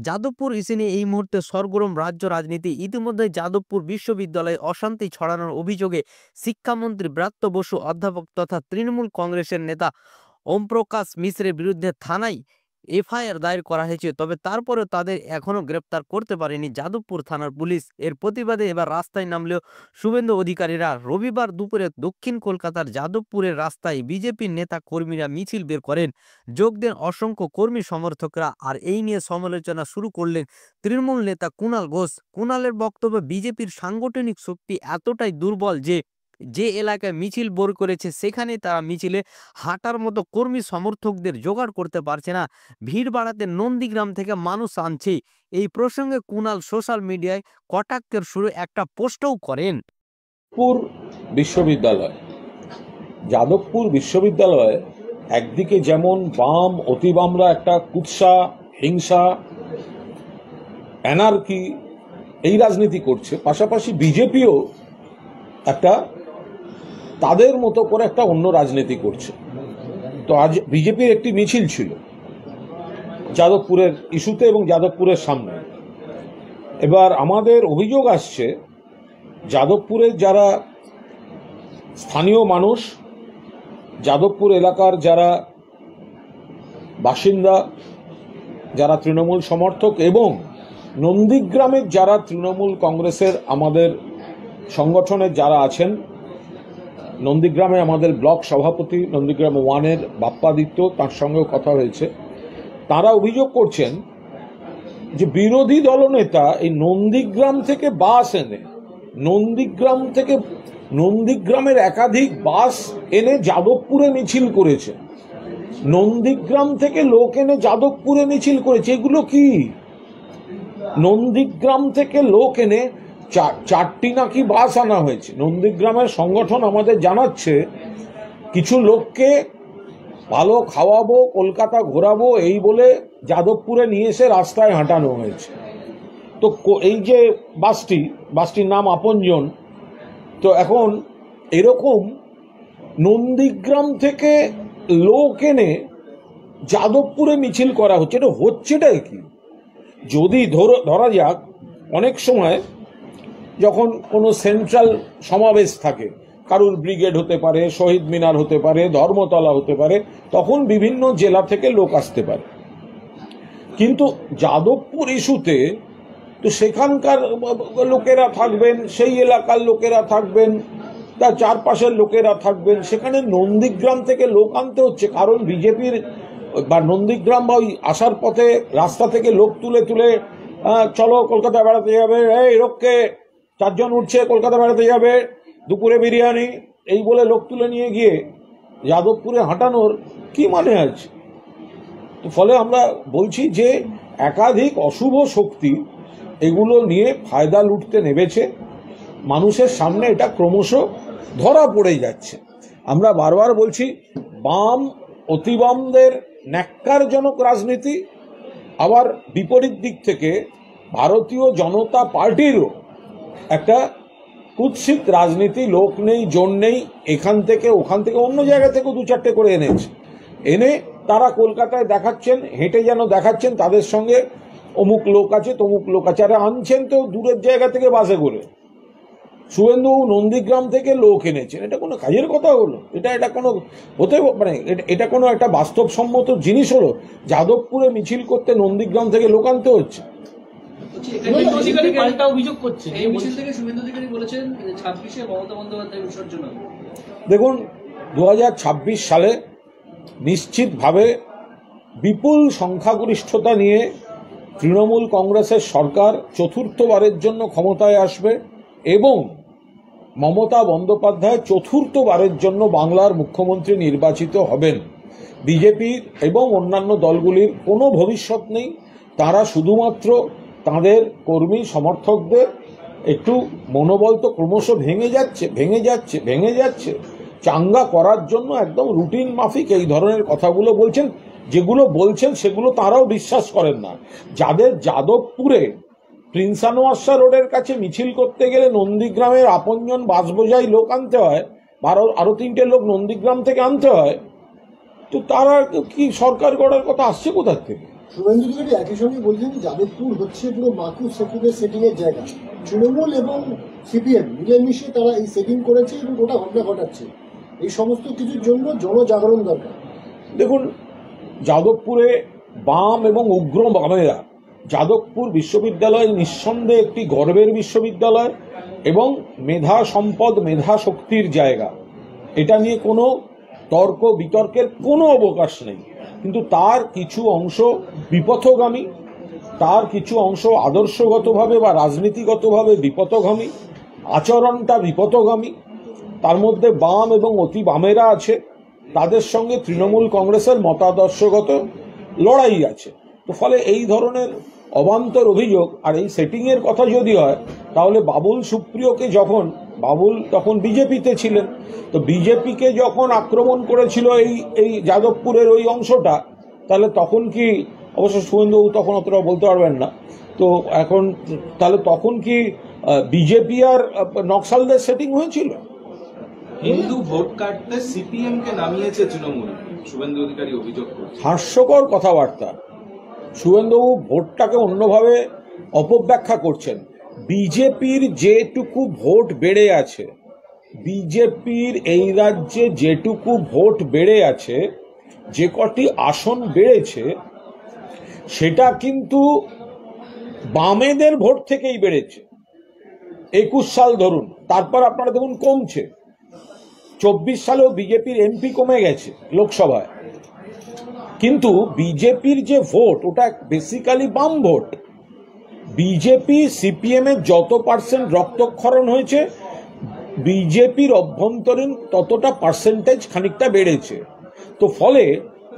Jadavpur issue নিয়ে এই মুহূর্তে সরগরম রাজ্য রাজনীতি। ইতিমধ্যে যাদবপুর বিশ্ববিদ্যালয়ে অশান্তি ছড়ানোর অভিযোগে শিক্ষামন্ত্রী ব্রাত্য বসু অধ্যাপক তথা তৃণমূল কংগ্রেসের নেতা ওমপ্রকাশ মিশ্রের বিরুদ্ধে থানায় এফআইআর দায়ের করা হয়েছে। তবে তারপরেও তাদের এখনো গ্রেপ্তার করতে পারেনি যাদবপুর থানার পুলিশ। এর প্রতিবাদে এবার রাস্তায় নামলেও শুভেন্দু অধিকারীরা। রবিবার দুপুরে দক্ষিণ কলকাতার যাদবপুরের রাস্তায় বিজেপির নেতা কর্মীরা মিছিল বের করেন। যোগ দেন অসংখ্য কর্মী সমর্থকরা। আর এই নিয়ে সমালোচনা শুরু করলেন তৃণমূল নেতা কুণাল ঘোষ। কুণালের বক্তব্য, বিজেপির সাংগঠনিক শক্তি এতটাই দুর্বল যে যে এলাকায় মিছিল বের করেছে সেখানে তারা মিছিলে হাঁটার মতো কর্মী সমর্থকদের জোগাড় করতে পারছে না। ভিড় বাড়াতে নন্দীগ্রাম থেকে মানুষ আনছে। এই প্রসঙ্গে কুণাল সোশ্যাল মিডিয়ায় কটাক্ষের শুরু একটা পোস্টও করেন। বিশ্ববিদ্যালয় যাদবপুর বিশ্ববিদ্যালয়ে একদিকে যেমন বাম অতিবামরা একটা কুৎসা, হিংসা, অ্যানার্কি এই রাজনীতি করছে, পাশাপাশি বিজেপিও একটা তাদের মতো করে একটা অন্য রাজনীতি করছে। তো আজ বিজেপির একটি মিছিল ছিল যাদবপুরের ইস্যুতে এবং যাদবপুরের সামনে। এবার আমাদের অভিযোগ আসছে, যাদবপুরের যারা স্থানীয় মানুষ, যাদবপুর এলাকার যারা বাসিন্দা, যারা তৃণমূল সমর্থক এবং নন্দীগ্রামের যারা তৃণমূল কংগ্রেসের আমাদের সংগঠনের যারা আছেন, নন্দীগ্রামে আমাদের ব্লক সভাপতি নন্দীগ্রাম 1-এর বাপ্পাদিত্য, তার সঙ্গেও কথা হয়েছে, তারা অভিযোগ করছেন যে বিরোধী দলনেতা এই নন্দীগ্রাম থেকে বাস এনে নন্দীগ্রামের একাধিক বাস এনে যাদবপুরে মিছিল করেছে, নন্দীগ্রাম থেকে লোক এনে যাদবপুরে মিছিল করেছে। এগুলো কি? নন্দীগ্রাম থেকে লোক এনে 4টি নাকি বাস আনা হয়েছে। নন্দীগ্রামের সংগঠন আমাদের জানাচ্ছে কিছু লোককে ভালো খাওয়াবো, কলকাতা ঘোরাবো এই বলে যাদবপুরে নিয়ে এসে রাস্তায় হাঁটানো হয়েছে। তো এই যে বাসটির নাম আপনজন, তো এখন এরকম নন্দীগ্রাম থেকে লোক এনে যাদবপুরে মিছিল করা হচ্ছে। এটা হচ্ছেটাই কি? যদি ধরা যাক অনেক সময় যখন কোনো সেন্ট্রাল সমাবেশ থাকে, কারুর ব্রিগেড হতে পারে, শহীদ মিনার হতে পারে, ধর্মতলা হতে পারে, তখন বিভিন্ন জেলা থেকে লোক আসতে পারে। কিন্তু যাদবপুর ইস্যুতে তো সেখানকার লোকেরা থাকবেন, সেই এলাকার লোকেরা থাকবেন, তার চারপাশের লোকেরা থাকবেন, সেখানে নন্দীগ্রাম থেকে লোক আনতে হচ্ছে। কারণ বিজেপির বা নন্দীগ্রাম বা ওই আসার পথে রাস্তা থেকে লোক তুলে চলো কলকাতা বেড়াতে যাবে, এই লোককে 4 জন উঠছে কলকাতা বেড়াতে যাবে, দুপুরে বিরিয়ানি, এই বলে লোক তুলে নিয়ে গিয়ে যাদবপুরে হাঁটানোর কি মানে আছে? তো ফলে আমরা বলছি যে একাধিক অশুভ শক্তি এগুলো নিয়ে ফায়দা লুটতে নেমেছে। মানুষের সামনে এটা ক্রমশ ধরা পড়ে যাচ্ছে। আমরা বারবার বলছি, বাম অতিবামদের ন্যাক্কারজনক রাজনীতি, আবার বিপরীত দিক থেকে ভারতীয় জনতা পার্টিরও একটা কুৎসিত রাজনীতি। লোক নেই, জোর নেই, এখান থেকে ওখান থেকে অন্য জায়গা থেকে 2-4টে করে এনে তারা কলকাতায় দেখাচ্ছেন, হেঁটে যেন দেখাচ্ছেন তাদের সঙ্গে অমুক লোক আছে, তমুক লোক আছে। আরে আনছেন তো দূরের জায়গা থেকে বাসে করে। শুভেন্দু নন্দীগ্রাম থেকে লোক এনেছেন, এটা কোনো কাজের কথা হলো? এটা কোনো হতে মানে এটা কোনো একটা বাস্তবসম্মত জিনিস হলো? যাদবপুরে মিছিল করতে নন্দীগ্রাম থেকে লোক আনতে হচ্ছে। দেখুন, 2026 সালে নিশ্চিতভাবে বিপুল সংখ্যাগরিষ্ঠতা নিয়ে তৃণমূল কংগ্রেসের সরকার চতুর্থবারের জন্য ক্ষমতায় আসবে এবং মমতা বন্দ্যোপাধ্যায় চতুর্থবারের জন্য বাংলার মুখ্যমন্ত্রী নির্বাচিত হবেন। বিজেপির এবং অন্যান্য দলগুলির কোনো ভবিষ্যৎ নেই। তারা শুধুমাত্র তাদের কর্মী সমর্থকদের একটু মনোবল তো ক্রমশ ভেঙে যাচ্ছে চাঙ্গা করার জন্য একদম রুটিন মাফিক এই ধরনের কথাগুলো বলছেন। যেগুলো বলছেন সেগুলো তারাও বিশ্বাস করেন না। যাদের যাদবপুরে প্রিন্স আনোয়ার শাহ রোডের কাছে মিছিল করতে গেলে নন্দীগ্রামের আপনজন বাস বোঝাই লোক আনতে হয়, আরো 3টে লোক নন্দীগ্রাম থেকে আনতে হয়, তো তারা কি সরকার গড়ার কথা আসছে কোথার থেকে? শুভেন্দু অধিকারী একই সঙ্গে বলছেন যে যাদবপুর হচ্ছে পুরো মাকু সেতুদের সেটিং এর জায়গা। তৃণমূল এবং সিপিএম মিলেমিশে তারা এই সেটিং করেছে এবং গোটা ঘটনা ঘটাচ্ছে। এই সমস্ত কিছুর জন্য জনজাগরণ দরকার। দেখুন, যাদবপুরে বাম এবং উগ্র বামেরা, যাদবপুর বিশ্ববিদ্যালয় নিঃসন্দেহে একটি গর্বের বিশ্ববিদ্যালয় এবং মেধা সম্পদ, মেধা শক্তির জায়গা। এটা নিয়ে কোনো তর্ক বিতর্কের কোনো অবকাশ নেই। কিন্তু তার কিছু অংশ বিপথগামী, তার কিছু অংশ আদর্শগতভাবে বা রাজনীতিগতভাবে বিপথগামী, আচরণটা বিপথগামী। তার মধ্যে বাম এবং অতি বামেরা আছে, তাদের সঙ্গে তৃণমূল কংগ্রেসের মতাদর্শগত লড়াই আছে। তো ফলে এই ধরনের অবান্তর অভিযোগ, আর এই সেটিংয়ের কথা যদি হয় তাহলে বাবুল সুপ্রিয়কে বাবুল তখন বিজেপিতে ছিলেন, তো বিজেপিকে যখন আক্রমণ করেছিল এই যাদবপুরের ওই অংশটা, তাহলে তখন কি, অবশ্য শুভেন্দুবাবু তখন অতটা বলতে পারবেন না, তো এখন তাহলে তখন কি বিজেপি আর নকশালদের সেটিং হয়েছিল? হিন্দু ভোট কাটতে সিপিএম কে নামিয়েছে তৃণমূল, শুভেন্দু অধিকারী অভিযোগ করেছে। হাস্যকর কথাবার্তা। শুভেন্দুবাবু ভোটটাকে অন্যভাবে অপব্যাখ্যা করছেন। বিজেপির যেটুকু ভোট বেড়ে আছে, বিজেপির এই রাজ্যে যেটুকু ভোট বেড়ে আছে, যে কটি আসন বেড়েছে, সেটা কিন্তু বামেদের ভোট থেকেই বেড়েছে। 21 সাল ধরুন, তারপর আপনারা দেখুন কমছে। 24 সালেও বিজেপির এমপি কমে গেছে লোকসভায়, কিন্তু বিজেপির যে ভোট ওটা বেসিক্যালি বাম ভোট। বিজেপি সিপিএম এর যত পার্সেন্ট রক্তক্ষরণ হয়েছে, বিজেপির অভ্যন্তরীণ ততটা পার্সেন্টেজ খানিকটা বেড়েছে। তো ফলে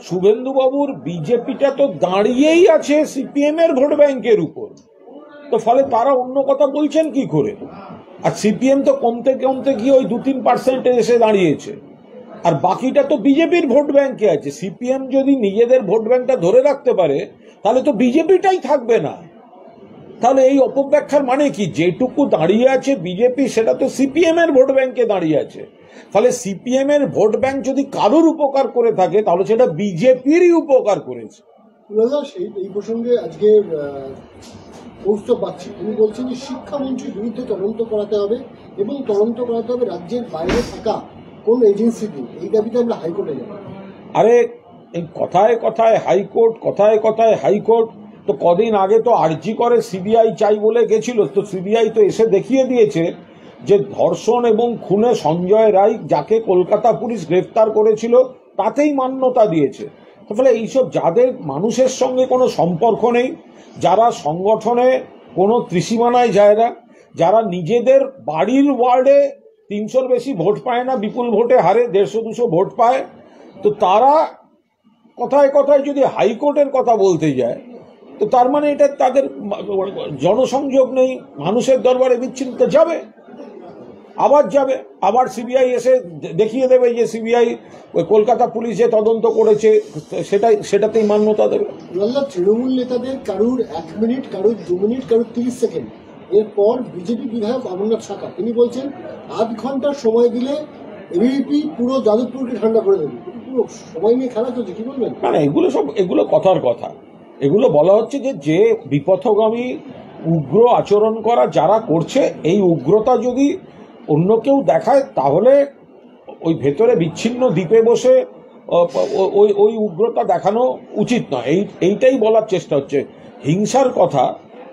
শুভেন্দুবাবুর বিজেপিটা তো দাঁড়িয়েই আছে সিপিএম এর ভোট ব্যাংকের উপর। তো ফলে তারা অন্য কথা বলছেন কি করে? আর সিপিএম তো কমতে কমতে গিয়ে ওই 2-3% এসে দাঁড়িয়েছে, আর বাকিটা তো বিজেপির ভোট ব্যাংকে আছে। সিপিএম যদি নিজেদের ভোট ব্যাংকটা ধরে রাখতে পারে তাহলে তো বিজেপিটাই থাকবে না। তাহলে এই অপব্যাখ্যার মানে কি? যেটুকু দাঁড়িয়ে আছে বিজেপি, সেটা তো সিপিএম এর ভোট ব্যাংকে দাঁড়িয়ে আছে। ফলে সিপিএম এর ভোট ব্যাংক যদি কারোর উপকার করে থাকে তাহলে সেটা বিজেপিরই উপকার করেছে। এই প্রসঙ্গে আজকে কৌস্তব বাগচি তিনি বলছেন যে শিক্ষামন্ত্রীর বিরুদ্ধে তদন্ত করাতে হবে এবং তদন্ত করাতে হবে রাজ্যের বাইরে থাকা কোন এজেন্সি দিয়ে। এই দাবিতে আমরা হাইকোর্টে যাব। আরে এই কথায় কথায় হাইকোর্ট, কথায় কথায় হাইকোর্ট। তো কদিন আগে তো আরজি করে সিবিআই চাই বলে গেছিল, তো সিবিআই তো এসে দেখিয়ে দিয়েছে যে ধর্ষণ এবং খুনে সঞ্জয় রায়, যাকে কলকাতা পুলিশ গ্রেফতার করেছিল, তাতেই মান্যতা দিয়েছে। ফলে এইসব যাদের মানুষের সঙ্গে কোনো সম্পর্ক নেই, যারা সংগঠনে কোনো ত্রিসীমানায় যায় না, যারা নিজেদের বাড়ির ওয়ার্ডে 300-র বেশি ভোট পায় না, বিপুল ভোটে হারে 150-200 ভোট পায়, তো তারা কথায় কথায় যদি হাইকোর্টের কথা বলতে যায়, তো তার মানে এটা তাদের জনসংযোগ নেই, মানুষের দরবারে বিচ্ছিন্ন যাবে, আবার সিবিআই এসে দেখিয়ে দেবে যে সিবিআই কলকাতা পুলিশ যে তদন্ত করেছে সেটাতেই মান্যতা দেবে। তৃণমূল নেতাদের কারুর 1 মিনিট, কারুর 2 মিনিট, কারুর 30 সেকেন্ড, এরপর বিজেপি বিধায়ক অমরনাথ শাখা তিনি বলছেন আধ ঘন্টার সময় দিলে এবিভিপি পুরো যাদবপুরকে ঠান্ডা করে দেবে। পুরো সময় নিয়ে খেলা চলছে, কি বলবেন? না, এগুলো কথার কথা। এগুলো বলা হচ্ছে যে বিপথগামী উগ্র আচরণ করা যারা করছে, এই উগ্রতা যদি অন্য কেউ দেখায় তাহলে ওই ভেতরে বিচ্ছিন্ন দ্বীপে বসে ওই উগ্রতা দেখানো উচিত নয়। এইটাই বলার চেষ্টা হচ্ছে। হিংসার কথা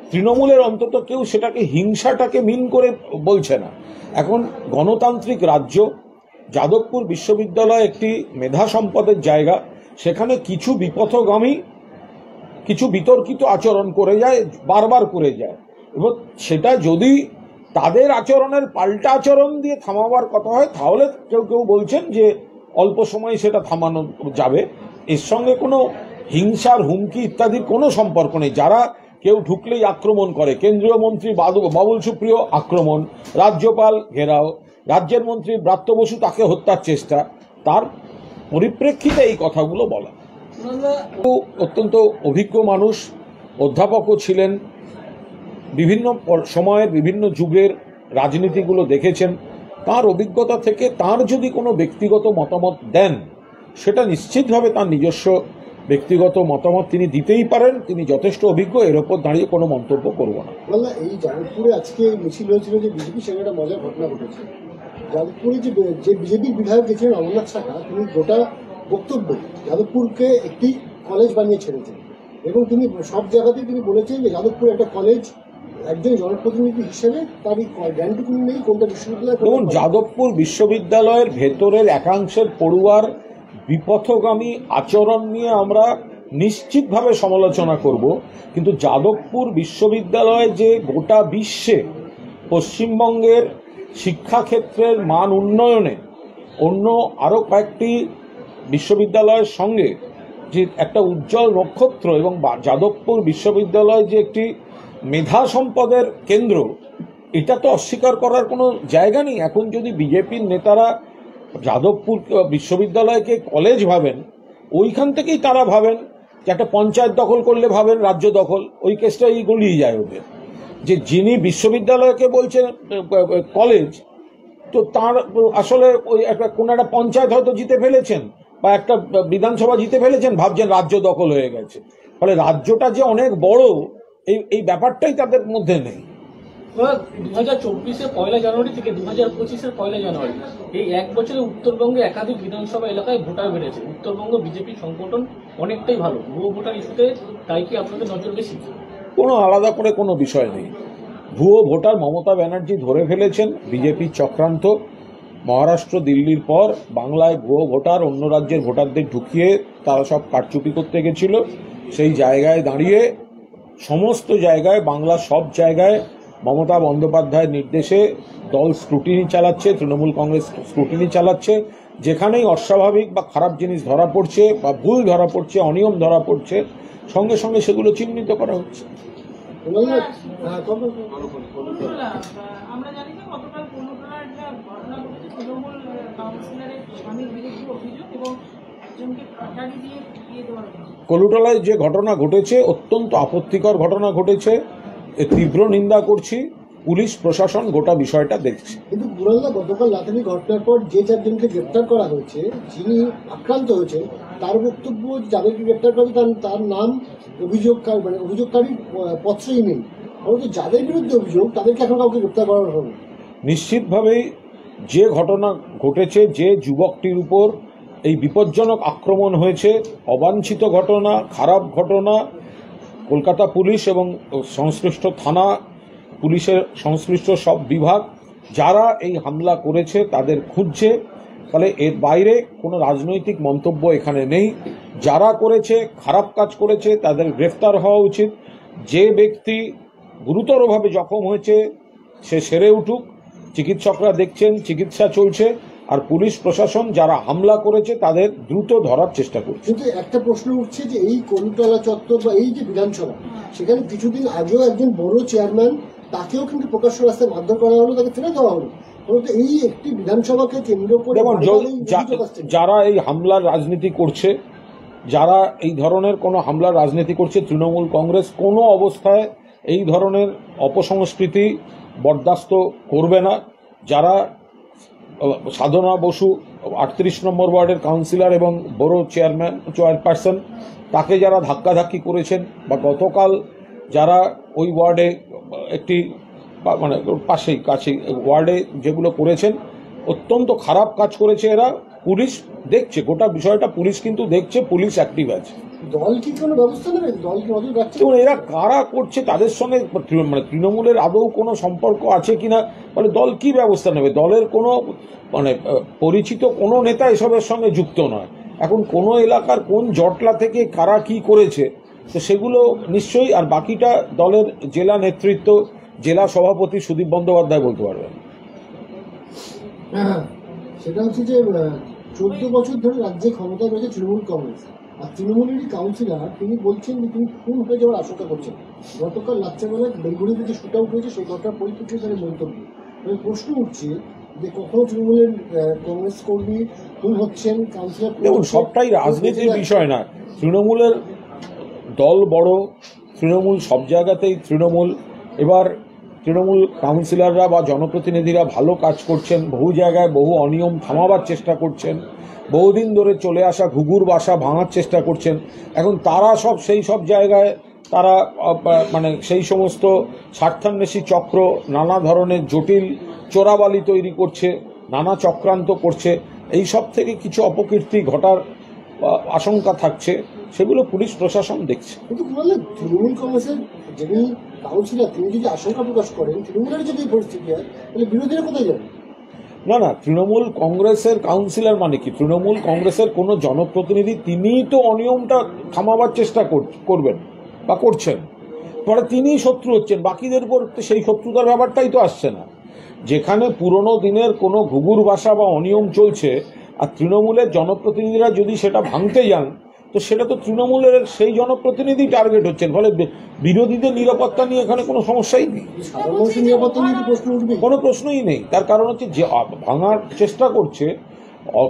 তৃণমূলের অন্তত কেউ সেটাকে, হিংসাটাকে মিন করে বলছে না। এখন গণতান্ত্রিক রাজ্য, যাদবপুর বিশ্ববিদ্যালয় একটি মেধা সম্পদের জায়গা, সেখানে কিছু বিপথগামী, কিছু বিতর্কিত আচরণ করে যায়, বারবার করে যায়, এবং সেটা যদি তাদের আচরণের পাল্টা আচরণ দিয়ে থামাবার কথা হয় তাহলে কেউ কেউ বলছেন যে অল্প সময় সেটা থামানো যাবে। এর সঙ্গে কোনো হিংসার, হুমকি ইত্যাদির কোনো সম্পর্ক নেই। যারা কেউ ঢুকলেই আক্রমণ করে, কেন্দ্রীয় মন্ত্রী বাবুল সুপ্রিয় আক্রমণ, রাজ্যপাল ঘেরাও, রাজ্যের মন্ত্রী ব্রাত্য বসু তাকে হত্যার চেষ্টা, তার পরিপ্রেক্ষিতে এই কথাগুলো বলা। অত্যন্ত অভিজ্ঞ মানুষ, অধ্যাপকও ছিলেন, বিভিন্ন সময়ের বিভিন্ন যুগের রাজনীতিগুলো দেখেছেন। তার অভিজ্ঞতা থেকে তার যদি কোনো ব্যক্তিগত মতামত দেন, সেটা নিশ্চিতভাবে তার নিজস্ব ব্যক্তিগত মতামত তিনি দিতেই পারেন, তিনি যথেষ্ট অভিজ্ঞ, এর ওপর দাঁড়িয়ে কোনো মন্তব্য করব না। বললাম এই যাদবপুরে আজকে মিছিল হয়েছিল যে বিজেপি সেখানে একটা মজার ঘটনা ঘটেছে। যাদবপুরে যে বিজেপির বিধায়ক গেছিলেন অমরনাথ শাখা, তিনি গোটা বক্তব্যে যাদবপুরকে একটি কলেজ বানিয়ে ছেড়েছেন এবং তিনি সব জায়গাতেই তিনি বলেছেন যে যাদবপুর একটা কলেজ, একজন জনপ্রতিনিধি হিসেবে তার এই জ্ঞানটুকু নেই কোনটা বিশ্ববিদ্যালয়। দেখুন, যাদবপুর বিশ্ববিদ্যালয়ের ভেতরের একাংশের পড়ুয়ার বিপথগামী আচরণ নিয়ে আমরা নিশ্চিতভাবে সমালোচনা করব, কিন্তু যাদবপুর বিশ্ববিদ্যালয় যে গোটা বিশ্বে পশ্চিমবঙ্গের শিক্ষাক্ষেত্রের মান উন্নয়নে অন্য আরও কয়েকটি বিশ্ববিদ্যালয়ের সঙ্গে যে একটা উজ্জ্বল নক্ষত্র, এবং যাদবপুর বিশ্ববিদ্যালয় যে একটি মেধা সম্পদের কেন্দ্র, এটা তো অস্বীকার করার কোনো জায়গা নেই। এখন যদি বিজেপির নেতারা যাদবপুর বিশ্ববিদ্যালয়কে কলেজ ভাবেন, ওইখান থেকেই তারা ভাবেন যে একটা পঞ্চায়েত দখল করলে ভাবেন রাজ্য দখল, ওই কেসটাই গলিয়ে যায় ওদের। যে যিনি বিশ্ববিদ্যালয়কে বলছেন কলেজ, তো তার আসলে ওই কোনো একটা পঞ্চায়েত হয়তো জিতে ফেলেছেন বা একটা বিধানসভা জিতে ফেলেছেন, ভাবছেন রাজ্য দখল হয়ে গেছে। ফলে রাজ্যটা যে অনেক বড়, এই ব্যাপারটাই তাদের মধ্যে নেই। 2024 পয়লা জানুয়ারি থেকে 2025 পয়লা জানুয়ারি এই এক বছরে উত্তরবঙ্গে একাধিক বিধানসভা এলাকায় ভোটার বেড়েছে। উত্তরবঙ্গ বিজেপি সংগঠন অনেকটাই ভালো। ভুয়ো ভোটার ইস্যুতে তাই কি আপনাদের নজর বেশি? কোনো আলাদা করে কোনো বিষয় নেই। ভুয়ো ভোটার মমতা ব্যানার্জি ধরে ফেলেছেন, বিজেপির চক্রান্ত। মহারাষ্ট্র, দিল্লির পর বাংলায় ভুয়ো ভোটার, অন্য রাজ্যের ভোটারদের ঢুকিয়ে তারা সব কারচুপি করতে গেছিল। সেই জায়গায় দাঁড়িয়ে সমস্ত জায়গায়, বাংলার সব জায়গায় মমতা বন্দ্যোপাধ্যায়ের নির্দেশে দল স্ক্রুটিনি চালাচ্ছে, তৃণমূল কংগ্রেস স্ক্রুটিনি চালাচ্ছে। যেখানেই অস্বাভাবিক বা খারাপ জিনিস ধরা পড়ছে বা ভুল ধরা পড়ছে, অনিয়ম ধরা পড়ছে, সঙ্গে সঙ্গে সেগুলো চিহ্নিত করা হচ্ছে। আমরা জানি যে গতকাল কলকাতার একটা ঘটনা ঘটেছে, তৃণমূল কাউন্সিলরের স্বামীর বিরুদ্ধে অভিযোগ এবং একজনকে কাটারি দিয়ে পিটিয়ে দেওয়ার অভিযোগ। কলুটলায় যে ঘটনা ঘটেছে অত্যন্ত আপত্তিকর ঘটনা ঘটেছে, এর তীব্র নিন্দা করছি। পুলিশ প্রশাসন গোটা বিষয়টা দেখছে। কিন্তু বুড়াল্লা গতকাল রাতের ঘটনার পর যে চারজনকে গ্রেপ্তার করা হয়েছে, যিনি আক্রান্ত হয়েছেন তার বক্তব্য, যাদেরকে গ্রেপ্তার করা তার নাম অভিযোগকারী পত্রই নেই। অথচ যাদের বিরুদ্ধে অভিযোগ তাদেরকে এখন কাউকে গ্রেপ্তার করা হবে। নিশ্চিতভাবেই যে ঘটনা ঘটেছে, যে যুবকটির উপর এই বিপজ্জনক আক্রমণ হয়েছে, অবাঞ্ছিত ঘটনা, খারাপ ঘটনা, কলকাতা পুলিশ এবং সংশ্লিষ্ট থানা পুলিশের সংশ্লিষ্ট সব বিভাগ যারা এই হামলা করেছে তাদের খুঁজছে। ফলে এর বাইরে কোনো রাজনৈতিক মন্তব্য এখানে নেই। যারা করেছে, খারাপ কাজ করেছে, তাদের গ্রেফতার হওয়া উচিত। যে ব্যক্তি গুরুতরভাবে জখম হয়েছে সে সেরে উঠুক, চিকিৎসকরা দেখছেন, চিকিৎসা চলছে। আর পুলিশ প্রশাসন যারা হামলা করেছে তাদের দ্রুত ধরার চেষ্টা করছে। কিন্তু একটা প্রশ্ন উঠছে যে এই কলুটলা চত্বর বা এই যে বিধানসভা, সেখানে কিছুদিন আগেও একজন বড় চেয়ারম্যান, তাকেও কিন্তু প্রকাশ্য রাস্তায় মারধর করা হলো, তাকে ফেলে দেওয়া হলো। এই একটি বিধানসভাকে কেন্দ্র করে যারা এই হামলার রাজনীতি করছে, যারা এই ধরনের কোনো হামলার রাজনীতি করছে, তৃণমূল কংগ্রেস কোনো অবস্থায় এই ধরনের অপসংস্কৃতি বরদাস্ত করবে না। যারা সাধনা বসু 38 নম্বর ওয়ার্ডের কাউন্সিলর এবং বড় চেয়ারপারসন, তাকে যারা ধাক্কাধাক্কি করেছেন, বা গতকাল যারা ওই ওয়ার্ডে একটি মানে পাশেই কাছে ওয়ার্ডে যেগুলো করেছেন, অত্যন্ত খারাপ কাজ করেছে এরা। পুলিশ দেখছে গোটা বিষয়টা, পুলিশ কিন্তু দেখছে, পুলিশ অ্যাক্টিভ আছে। দল কি কোনো ব্যবস্থা নেবে? দল কি নজর রাখছে? এরা কারা করছে তাদের সঙ্গে মানে তৃণমূলের আদৌ কোনো সম্পর্ক আছে কিনা, মানে দল কি ব্যবস্থা নেবে? দলের কোনো মানে পরিচিত কোনো নেতা এসবের সঙ্গে যুক্ত নয়। এখন কোনো এলাকার কোন জটলা থেকে কারা কি করেছে, তো সেগুলো নিশ্চয়ই, আর বাকিটা দলের জেলা নেতৃত্ব, জেলা সভাপতি সুদীপ বন্দ্যোপাধ্যায় বলতে পারবেন। হ্যাঁ, সেটা হচ্ছে যে 14 বছর ধরে রাজ্যে ক্ষমতায় রয়েছে তৃণমূল কংগ্রেস, আর তৃণমূলেরই কাউন্সিলর তিনি বলছেন যে তিনি খুন হয়ে যাওয়ার আশঙ্কা করছেন। গতকাল রাত্রেবেলায় বেলগুড়িতে যে শুট আউট হয়েছে সেই ঘটনার পরিপ্রেক্ষিতে তাদের মন্তব্য। প্রশ্ন উঠছে যে কখনো তৃণমূলের কংগ্রেস কর্মী খুন হচ্ছেন, কাউন্সিলর। দেখুন, সবটাই রাজনীতির বিষয় না। তৃণমূলের দল বড়, তৃণমূল সব জায়গাতেই তৃণমূল। এবার তৃণমূল কাউন্সিলররা বা জনপ্রতিনিধিরা ভালো কাজ করছেন, বহু জায়গায় বহু অনিয়ম থামাবার চেষ্টা করছেন, বহুদিন ধরে চলে আসা ঘুঘুর বাসা ভাঙার চেষ্টা করছেন। এখন তারা সেই সব জায়গায় তারা মানে সেই সমস্ত স্বার্থান্বেষী চক্র নানা ধরনের জটিল চোরাবালি তৈরি করছে, নানা চক্রান্ত করছে। এই সব থেকে কিছু অপকীর্তি ঘটার আশঙ্কা থাকছে, সেগুলো পুলিশ প্রশাসন দেখছে। কিন্তু তৃণমূল কংগ্রেসের যিনি কাউন্সিলর তিনি যদি আশঙ্কা প্রকাশ করেন তৃণমূলের যদি পরিস্থিতি হয় তাহলে বিরোধীরা কোথায় যাবে? না, তৃণমূল কংগ্রেসের কাউন্সিলর মানে কি? তৃণমূল কংগ্রেসের কোনো জনপ্রতিনিধি তিনিই তো অনিয়মটা থামাবার চেষ্টা করবেন বা করছেন, পরে তিনিই শত্রু হচ্ছেন, বাকিদের উপর সেই শত্রুতার ব্যাপারটাই তো আসছে না। যেখানে পুরনো দিনের কোনো ঘুঘুর বাসা বা অনিয়ম চলছে আর তৃণমূলের জনপ্রতিনিধিরা যদি সেটা ভাঙতে যান, তো সেটা তো তৃণমূলের সেই জনপ্রতিনিধি টার্গেট হচ্ছেন, ফলে বিরোধীদের নিরাপত্তা নিয়ে এখানে কোনো সমস্যাই নেই, সাধারণ মানুষের নিরাপত্তা নিয়ে প্রশ্ন উঠবে, কোনো প্রশ্নই নেই। তার কারণ হচ্ছে যে ভাঙার চেষ্টা করছে,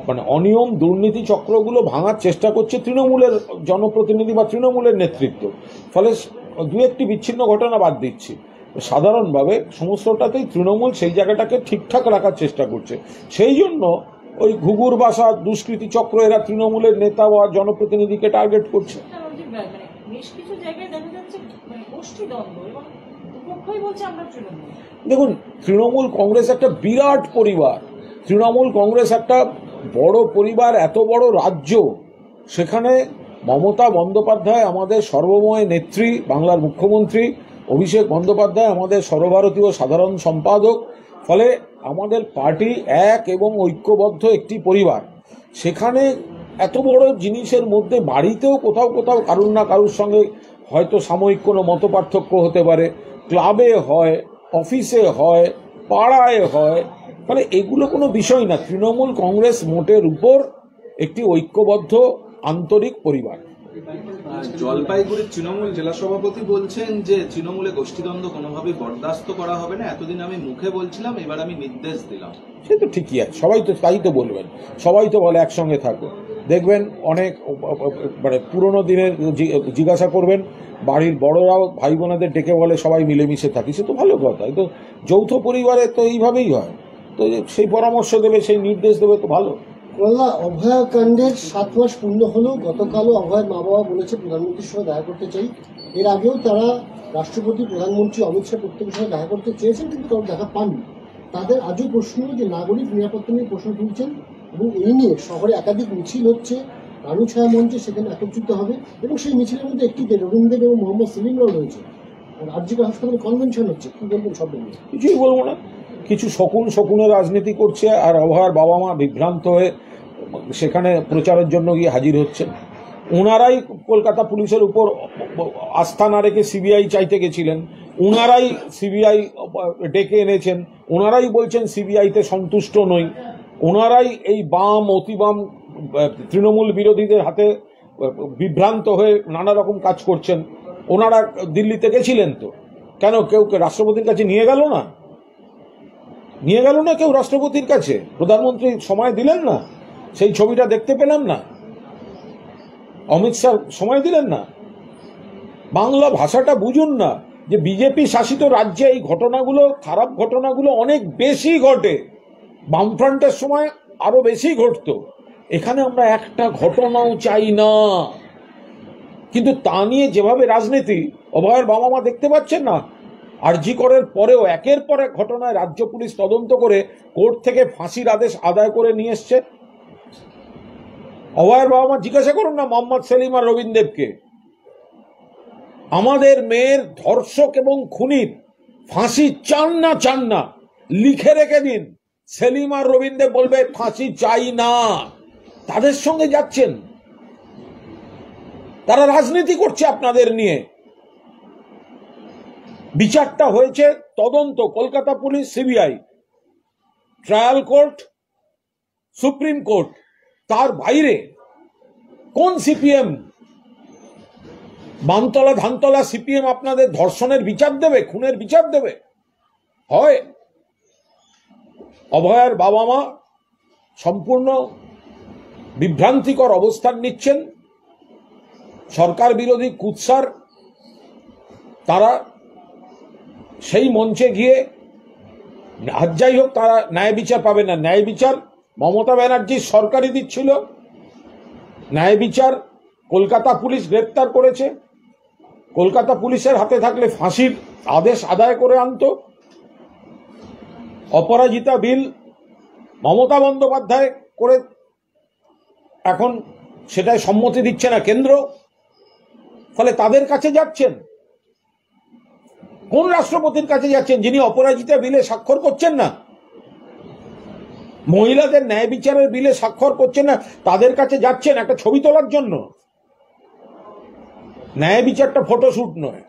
মানে অনিয়ম দুর্নীতি চক্রগুলো ভাঙার চেষ্টা করছে তৃণমূলের জনপ্রতিনিধি বা তৃণমূলের নেতৃত্ব। ফলে দু একটি বিচ্ছিন্ন ঘটনা বাদ দিচ্ছি, সাধারণভাবে সমস্তটাতেই তৃণমূল সেই জায়গাটাকে ঠিকঠাক রাখার চেষ্টা করছে। সেই জন্য ওই ঘুঘুর বাসা দুষ্কৃতী চক্র এরা তৃণমূলের নেতা বা জনপ্রতিনিধিকে টার্গেট করছে। বেশ কিছু জায়গায় দেখা যাচ্ছে গোষ্ঠী দ্বন্দ্ব এবং দুপক্ষই বলছে আমরা তৃণমূল। দেখুন, তৃণমূল কংগ্রেস একটা বিরাট পরিবার, তৃণমূল কংগ্রেস একটা বড় পরিবার, এত বড় রাজ্য, সেখানে মমতা বন্দ্যোপাধ্যায় আমাদের সর্বময় নেত্রী, বাংলার মুখ্যমন্ত্রী, অভিষেক বন্দ্যোপাধ্যায় আমাদের সর্বভারতীয় সাধারণ সম্পাদক। ফলে আমাদের পার্টি এক এবং ঐক্যবদ্ধ একটি পরিবার। সেখানে এত বড় জিনিসের মধ্যে বাড়িতেও কোথাও কোথাও কারুর না কারুর সঙ্গে হয়তো সাময়িক কোনো মতপার্থক্য হতে পারে, ক্লাবে হয়, অফিসে হয়, পাড়ায় হয়, ফলে এগুলো কোনো বিষয় না। তৃণমূল কংগ্রেস মোটের উপর একটি ঐক্যবদ্ধ আন্তরিক পরিবার। জলপাইগুড়ির তৃণমূল জেলা সভাপতি বলছেন যে তৃণমূলে গোষ্ঠীদ্বন্দ্ব কোনোভাবেই বরদাস্ত করা হবে না। এতদিন আমি মুখে বলছিলাম, এবার আমি নির্দেশ দিলাম। সে তো ঠিকই আছে, সবাই তো তাই তো বলবেন, সবাই তো বলে একসঙ্গে থাকো। দেখবেন অনেক মানে পুরোনো দিনের জিজ্ঞাসা করবেন, বাড়ির বড়রাও ভাই বোনেদের ডেকে বলে সবাই মিলেমিশে থাকি, সে তো ভালো কথা। তো যৌথ পরিবারে তো এইভাবেই হয়, তো সেই পরামর্শ দেবে, সেই নির্দেশ দেবে, তো ভালো। অভয়াকাণ্ডের 7 মাস পূর্ণ হলো। গতকালও অভয়ের মা বাবা বলেছে প্রধানমন্ত্রীর সঙ্গে দেখা করতে চাই। এর আগেও তারা রাষ্ট্রপতি, প্রধানমন্ত্রী, অমিত শাহ প্রত্যেকের সঙ্গে দেখা করতে চেয়েছেন, কিন্তু কারো দেখা পাননি। তাদের আজও প্রশ্ন যে নাগরিক নিরাপত্তা নিয়ে প্রশ্ন তুলছেন এবং এই নিয়ে শহরে একাধিক মিছিল হচ্ছে, রানু ছায়া মঞ্চে সেখানে একত্রিত হবে এবং সেই মিছিলের মধ্যে একটিতে রবীন্দ্র এবং মোহাম্মদ সেলিমরাও রয়েছে। আর আরজিকর হাসপাতালে কনভেনশন হচ্ছে, কি বলবেন সব নিয়ে? কিছুই বলবো না, কিছু শকুনের রাজনীতি করছে, আর অভয়ার বাবা মা বিভ্রান্ত হয়ে সেখানে প্রচারের জন্য গিয়ে হাজির হচ্ছেন। ওনারাই কলকাতা পুলিশের উপর আস্থা না রেখে সিবিআই চাইতে গেছিলেন, ওনারাই সিবিআই ডেকে এনেছেন, ওনারাই বলছেন সিবিআইতে সন্তুষ্ট নই, ওনারাই এই বাম অতিবাম তৃণমূল বিরোধীদের হাতে বিভ্রান্ত হয়ে নানা রকম কাজ করছেন। ওনারা দিল্লিতে গেছিলেন, তো কেন কেউ রাষ্ট্রপতির কাছে নিয়ে গেল না? কেউ রাষ্ট্রপতির কাছে? প্রধানমন্ত্রী সময় দিলেন না? সেই ছবিটা দেখতে পেলাম না? অমিত শাহ সময় দিলেন না? বাংলা ভাষাটা বুঝুন না, যে বিজেপি শাসিত রাজ্যে এই ঘটনাগুলো, খারাপ ঘটনাগুলো অনেক বেশি ঘটে। বামফ্রন্টের সময় আরো বেশি ঘটতো। এখানে আমরা একটা ঘটনাও চাই না, কিন্তু তা নিয়ে যেভাবে রাজনীতি, অভয়ের বাবা মা দেখতে পাচ্ছেন না? আরজি করের পরেও একের পর এক ঘটনায় রাজ্য পুলিশ তদন্ত করে কোর্ট থেকে ফাঁসির আদেশ আদায় করে নিয়ে এসছে। অভয়ের বাবা মা জিজ্ঞাসা করুন না মোহাম্মদ সেলিম আর রবীন্দ্রকে, আমাদের মেয়ের ধর্ষক এবং খুনির ফাঁসি চান না, লিখে রেখে দিন। সেলিম আর রবীন্দ্র বলবে ফাঁসি চাই না, তাদের সঙ্গে যাচ্ছেন, তারা রাজনীতি করছে আপনাদের নিয়ে। বিচারটা হয়েছে, তদন্ত Kolkata police, CBI, trial court, supreme court, তার বাইরে কোন সিপিএম, বামতলা ধানতলা সিপিএম আপনাদের ধর্ষণের বিচার দেবে, খুনের বিচার দেবে? হয় অভয়ার বাবা মা সম্পূর্ণ বিভ্রান্তিকর অবস্থান নিচ্ছেন, সরকার বিরোধী কুৎসার তারা সেই মঞ্চে গিয়ে আর যাই হোক তারা ন্যায় বিচার পাবে না। ন্যায় বিচার মমতা ব্যানার্জির সরকারই দিচ্ছিল। ন্যায় বিচার কলকাতা পুলিশ গ্রেপ্তার করেছে। কলকাতা পুলিশের হাতে থাকলে ফাঁসির আদেশ আদায় করে আনতো। অপরাজিতা বিল মমতা বন্দ্যোপাধ্যায় করে এখন সেটায় সম্মতি দিচ্ছে না কেন্দ্র, ফলে তাদের কাছে যাচ্ছেন। কোন রাষ্ট্রপতির কাছে যাচ্ছেন যিনি অপরাজিতা বিলে স্বাক্ষর করছেন না? মহিলাদের ন্যায় বিচারের বিলে স্বাক্ষর করছেন না, তাদের কাছে যাচ্ছেন একটা ছবি তোলার জন্য। ন্যায় বিচারটা ফটোশুট নয়।